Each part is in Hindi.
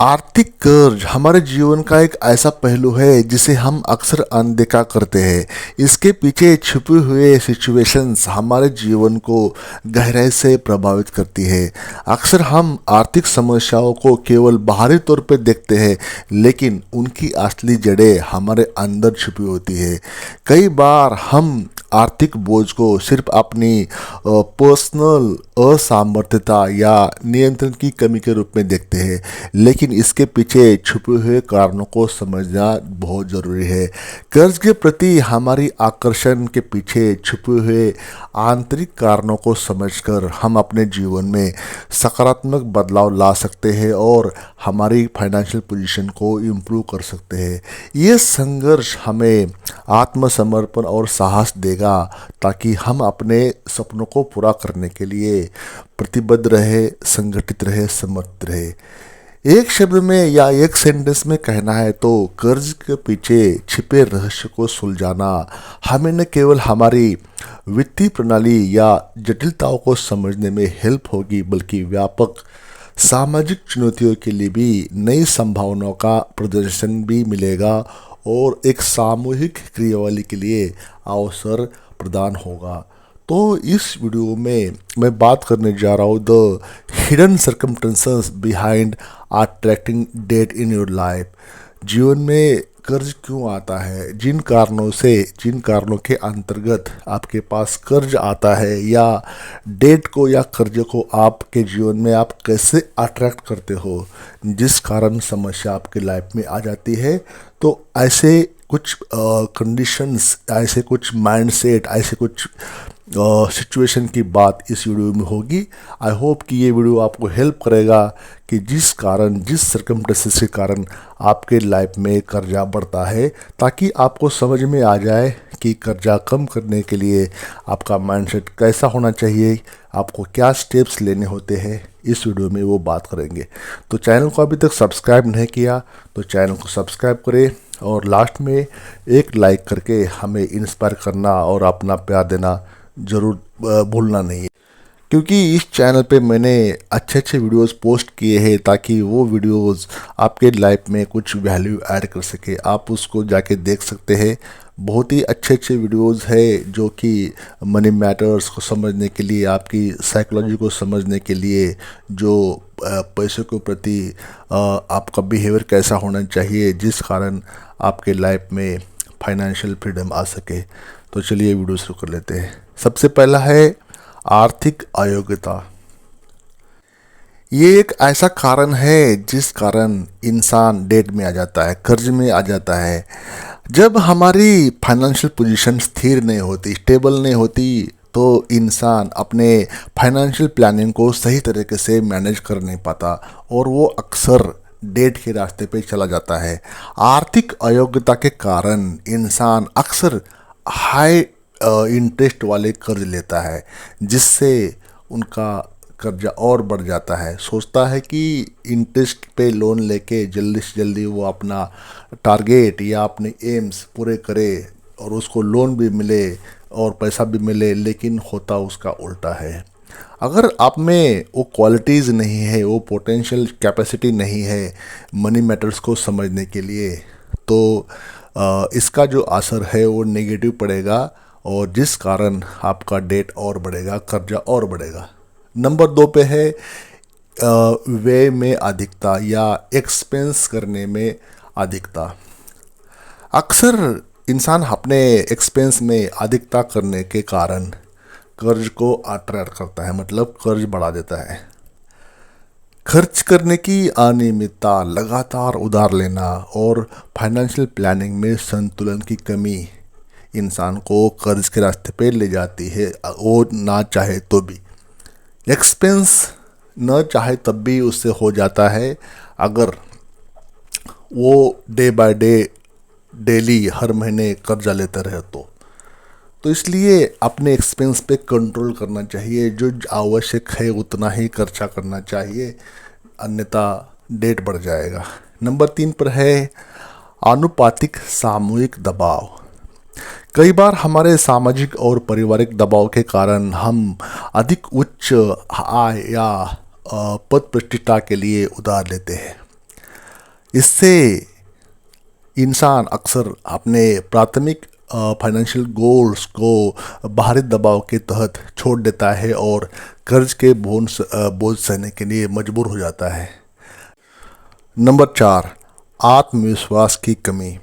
आर्थिक कर्ज हमारे जीवन का एक ऐसा पहलू है जिसे हम अक्सर अनदेखा करते हैं। इसके पीछे छुपे हुए सिचुएशंस हमारे जीवन को गहराई से प्रभावित करती है। अक्सर हम आर्थिक समस्याओं को केवल बाहरी तौर पर देखते हैं, लेकिन उनकी असली जड़ें हमारे अंदर छुपी होती है। कई बार हम आर्थिक बोझ को सिर्फ अपनी पर्सनल असामर्थ्यता या नियंत्रण की कमी के रूप में देखते हैं, लेकिन इसके पीछे छुपे हुए कारणों को समझना बहुत ज़रूरी है। कर्ज के प्रति हमारी आकर्षण के पीछे छुपे हुए आंतरिक कारणों को समझकर हम अपने जीवन में सकारात्मक बदलाव ला सकते हैं और हमारी फाइनेंशियल पोजीशन को इम्प्रूव कर सकते हैं। ये संघर्ष हमें आत्मसमर्पण और साहस देगा ताकि हम अपने सपनों को पूरा करने के लिए प्रतिबद्ध रहे, संगठित रहे, समर्थ रहे। एक शब्द में या एक सेंटेंस में कहना है तो कर्ज के पीछे छिपे रहस्य को सुलझाना हमें न केवल हमारी वित्तीय प्रणाली या जटिलताओं को समझने में हेल्प होगी, बल्कि व्यापक सामाजिक चुनौतियों के लिए भी नई संभावनाओं का प्रदर्शन भी मिलेगा और एक सामूहिक क्रियावली के लिए अवसर प्रदान होगा। तो इस वीडियो में मैं बात करने जा रहा हूँ the hidden circumstances behind attracting debt in your life. जीवन में कर्ज क्यों आता है, जिन कारणों के अंतर्गत आपके पास कर्ज आता है, या डेट को या कर्ज को आपके जीवन में आप कैसे अट्रैक्ट करते हो, जिस कारण समस्या आपके लाइफ में आ जाती है। तो ऐसे कुछ कंडीशंस, ऐसे कुछ माइंडसेट, ऐसे कुछ सिचुएशन की बात इस वीडियो में होगी। आई होप कि ये वीडियो आपको हेल्प करेगा कि जिस सर्कमस्टेंसेस के कारण आपके लाइफ में कर्जा बढ़ता है, ताकि आपको समझ में आ जाए कि कर्जा कम करने के लिए आपका माइंडसेट कैसा होना चाहिए, आपको क्या स्टेप्स लेने होते हैं। इस वीडियो में वो बात करेंगे। तो चैनल को अभी तक सब्सक्राइब नहीं किया तो चैनल को सब्सक्राइब करें और लास्ट में एक लाइक करके हमें इंस्पायर करना और अपना प्यार देना ज़रूर भूलना नहीं है, क्योंकि इस चैनल पे मैंने अच्छे अच्छे वीडियोस पोस्ट किए हैं ताकि वो वीडियोस आपके लाइफ में कुछ वैल्यू ऐड कर सके। आप उसको जाके देख सकते हैं। बहुत ही अच्छे अच्छे वीडियोस है जो कि मनी मैटर्स को समझने के लिए, आपकी साइकोलॉजी को समझने के लिए, जो पैसों के प्रति आपका बिहेवियर कैसा होना चाहिए, जिस कारण आपके लाइफ में फाइनेंशियल फ्रीडम आ सके। तो चलिए वीडियो शुरू कर लेते हैं। सबसे पहला है आर्थिक अयोग्यता। ये एक ऐसा कारण है जिस कारण इंसान डेट में आ जाता है, कर्ज में आ जाता है। जब हमारी फाइनेंशियल पोजीशन स्थिर नहीं होती, स्टेबल नहीं होती, तो इंसान अपने फाइनेंशियल प्लानिंग को सही तरीके से मैनेज कर नहीं पाता और वो अक्सर डेट के रास्ते पे चला जाता है। आर्थिक अयोग्यता के कारण इंसान अक्सर हाई इंटरेस्ट वाले कर्ज लेता है, जिससे उनका कर्जा और बढ़ जाता है। सोचता है कि इंटरेस्ट पे लोन लेके जल्दी से जल्दी वो अपना टारगेट या अपने एम्स पूरे करे और उसको लोन भी मिले और पैसा भी मिले, लेकिन होता उसका उल्टा है। अगर आप में वो क्वालिटीज़ नहीं है, वो पोटेंशियल कैपेसिटी नहीं है मनी मैटर्स को समझने के लिए, तो इसका जो असर है वो नेगेटिव पड़ेगा और जिस कारण आपका डेट और बढ़ेगा, कर्जा और बढ़ेगा। नंबर 2 पे है व्यय में अधिकता या एक्सपेंस करने में अधिकता। अक्सर इंसान अपने एक्सपेंस में अधिकता करने के कारण कर्ज को अट्रैक्ट करता है, मतलब कर्ज बढ़ा देता है। खर्च करने की अनियमितता, लगातार उधार लेना और फाइनेंशियल प्लानिंग में संतुलन की कमी इंसान को कर्ज के रास्ते पे ले जाती है, वो ना चाहे तो भी। एक्सपेंस न चाहे तब भी उससे हो जाता है अगर वो डे बाय डे, डेली, हर महीने कर्जा लेते रहे तो इसलिए अपने एक्सपेंस पे कंट्रोल करना चाहिए। जो आवश्यक है उतना ही खर्चा करना चाहिए, अन्यथा डेट बढ़ जाएगा। नंबर 3 पर है आनुपातिक सामूहिक दबाव। कई बार हमारे सामाजिक और पारिवारिक दबाव के कारण हम अधिक उच्च आय या पद प्रतिष्ठा के लिए उधार लेते हैं। इससे इंसान अक्सर अपने प्राथमिक फाइनेंशियल गोल्स को बाहरी दबाव के तहत छोड़ देता है और कर्ज के बोझ सहने के लिए मजबूर हो जाता है। नंबर 4, आत्मविश्वास की कमी।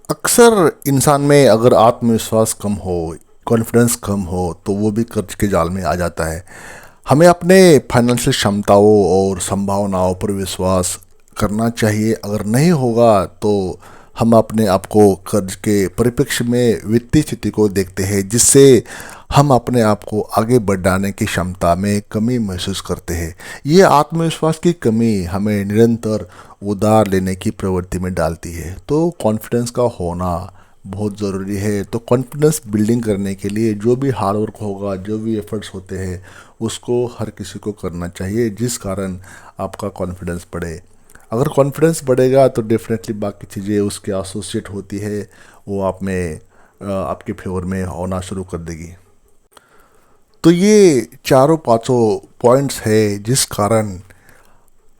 अक्सर इंसान में अगर आत्मविश्वास कम हो, कॉन्फिडेंस कम हो, तो वो भी कर्ज के जाल में आ जाता है। हमें अपने फाइनेंशियल क्षमताओं और संभावनाओं पर विश्वास करना चाहिए। अगर नहीं होगा तो हम अपने आप को कर्ज के परिप्रेक्ष्य में वित्तीय स्थिति को देखते हैं, जिससे हम अपने आप को आगे बढ़ाने की क्षमता में कमी महसूस करते हैं। ये आत्मविश्वास की कमी हमें निरंतर उधार लेने की प्रवृत्ति में डालती है। तो कॉन्फिडेंस का होना बहुत ज़रूरी है। तो कॉन्फिडेंस बिल्डिंग करने के लिए जो भी हार्ड वर्क होगा, जो भी एफर्ट्स होते हैं, उसको हर किसी को करना चाहिए, जिस कारण आपका कॉन्फिडेंस बढ़े। अगर कॉन्फिडेंस बढ़ेगा तो डेफिनेटली बाकी चीज़ें उसके एसोसिएट होती है, वो आप में आपके फेवर में होना शुरू कर देगी। तो ये चारों पांचों पॉइंट्स है जिस कारण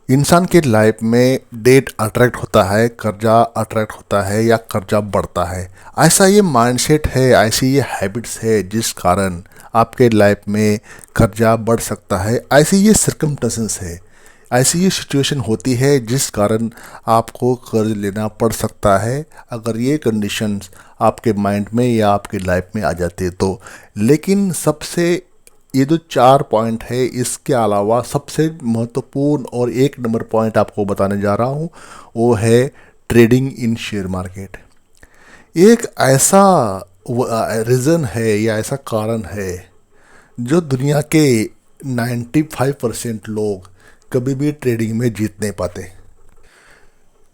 इंसान के लाइफ में डेट अट्रैक्ट होता है, कर्जा अट्रैक्ट होता है या कर्जा बढ़ता है। ऐसा ये माइंडसेट है, ऐसी ये हैबिट्स है जिस कारण आपके लाइफ में कर्जा बढ़ सकता है। ऐसी ये सर्कमस्टेंसेस है, ऐसी ये सिचुएशन होती है जिस कारण आपको कर्ज लेना पड़ सकता है, अगर ये कंडीशंस आपके माइंड में या आपकी लाइफ में आ जाती है तो। लेकिन सबसे ये जो 4 पॉइंट है, इसके अलावा सबसे महत्वपूर्ण और एक नंबर पॉइंट आपको बताने जा रहा हूँ, वो है ट्रेडिंग इन शेयर मार्केट। एक ऐसा रीज़न है या ऐसा कारण है जो दुनिया के 95% लोग कभी भी ट्रेडिंग में जीत नहीं पाते।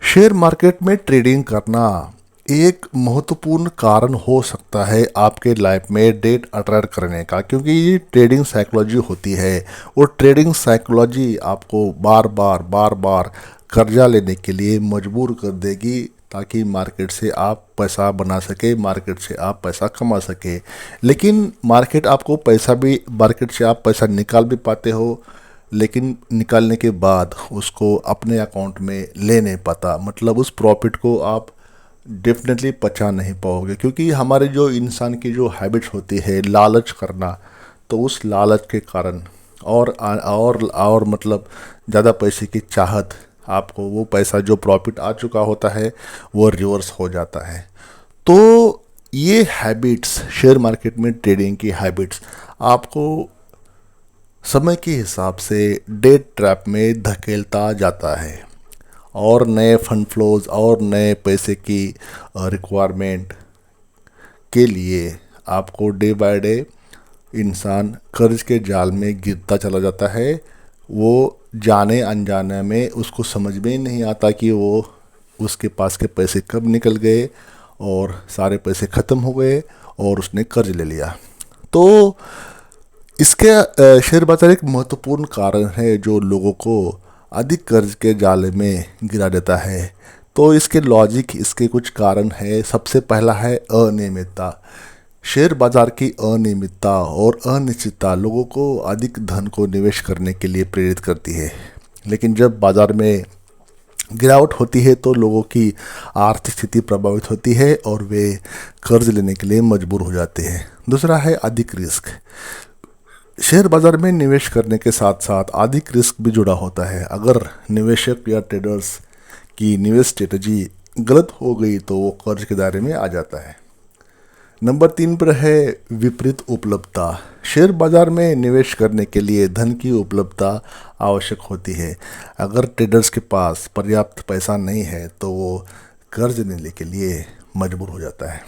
शेयर मार्केट में ट्रेडिंग करना एक महत्वपूर्ण कारण हो सकता है आपके लाइफ में डेट अट्रैक्ट करने का, क्योंकि ये ट्रेडिंग साइकोलॉजी होती है। और ट्रेडिंग साइकोलॉजी आपको बार बार कर्जा लेने के लिए मजबूर कर देगी, ताकि मार्केट से आप पैसा बना सके, मार्केट से आप पैसा कमा सके। लेकिन मार्केट से आप पैसा निकाल भी पाते हो, लेकिन निकालने के बाद उसको अपने अकाउंट में ले नहीं पाता, मतलब उस प्रॉफिट को आप डेफिनेटली पचा नहीं पाओगे। क्योंकि हमारे जो इंसान की जो हैबिट्स होती है लालच करना, तो उस लालच के कारण और मतलब ज़्यादा पैसे की चाहत, आपको वो पैसा जो प्रॉफिट आ चुका होता है वो रिवर्स हो जाता है। तो ये हैबिट्स, शेयर मार्केट में ट्रेडिंग की हैबिट्स आपको समय के हिसाब से डेट ट्रैप में धकेलता जाता है, और नए फंड फ्लोज और नए पैसे की रिक्वायरमेंट के लिए आपको डे बाय डे इंसान कर्ज के जाल में गिरता चला जाता है। वो जाने अनजाने में उसको समझ में ही नहीं आता कि वो उसके पास के पैसे कब निकल गए और सारे पैसे ख़त्म हो गए और उसने कर्ज ले लिया। तो इसके शेयर बाजार एक महत्वपूर्ण कारण है जो लोगों को अधिक कर्ज के जाले में गिरा देता है। तो इसके लॉजिक, इसके कुछ कारण है। सबसे पहला है अनियमितता। शेयर बाजार की अनियमितता और अनिश्चितता लोगों को अधिक धन को निवेश करने के लिए प्रेरित करती है, लेकिन जब बाजार में गिरावट होती है तो लोगों की आर्थिक स्थिति प्रभावित होती है और वे कर्ज लेने के लिए मजबूर हो जाते हैं। दूसरा है अधिक रिस्क। शेयर बाजार में निवेश करने के साथ साथ अधिक रिस्क भी जुड़ा होता है। अगर निवेशक या ट्रेडर्स की निवेश स्ट्रेटजी गलत हो गई तो वो कर्ज के दायरे में आ जाता है। नंबर 3 पर है विपरीत उपलब्धता। शेयर बाजार में निवेश करने के लिए धन की उपलब्धता आवश्यक होती है। अगर ट्रेडर्स के पास पर्याप्त पैसा नहीं है तो वो कर्ज लेने के लिए मजबूर हो जाता है।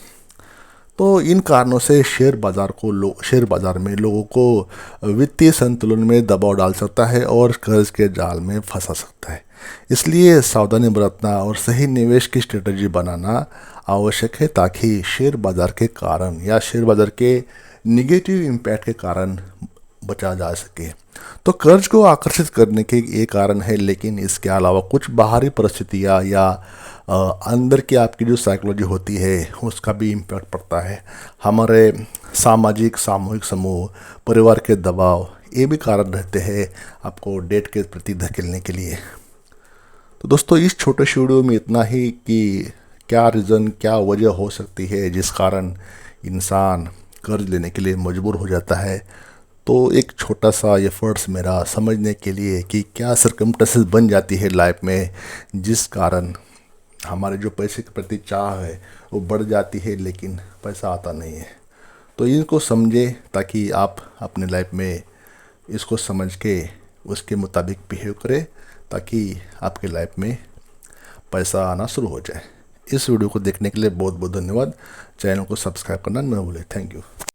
तो इन कारणों से शेयर बाजार में लोगों को वित्तीय संतुलन में दबाव डाल सकता है और कर्ज के जाल में फंसा सकता है। इसलिए सावधानी बरतना और सही निवेश की स्ट्रेटजी बनाना आवश्यक है, ताकि शेयर बाजार के कारण या शेयर बाजार के निगेटिव इम्पैक्ट के कारण बचा जा सके। तो कर्ज को आकर्षित करने के ये कारण है, लेकिन इसके अलावा कुछ बाहरी परिस्थितियाँ या अंदर की आपकी जो साइकोलॉजी होती है उसका भी इम्पैक्ट पड़ता है। हमारे सामूहिक समूह, परिवार के दबाव, ये भी कारण रहते हैं आपको डेट के प्रति धकेलने के लिए। तो दोस्तों इस छोटे से वीडियो में इतना ही कि क्या रीज़न, क्या वजह हो सकती है जिस कारण इंसान कर्ज लेने के लिए मजबूर हो जाता है। तो एक छोटा सा एफर्ट्स मेरा समझने के लिए कि क्या सरकमस्टेंसेस बन जाती है लाइफ में जिस कारण हमारे जो पैसे के प्रति चाह है वो बढ़ जाती है, लेकिन पैसा आता नहीं है। तो इनको समझे ताकि आप अपने लाइफ में इसको समझ के उसके मुताबिक बिहेव करें, ताकि आपके लाइफ में पैसा आना शुरू हो जाए। इस वीडियो को देखने के लिए बहुत बहुत धन्यवाद। चैनल को सब्सक्राइब करना न भूलें। Thank you.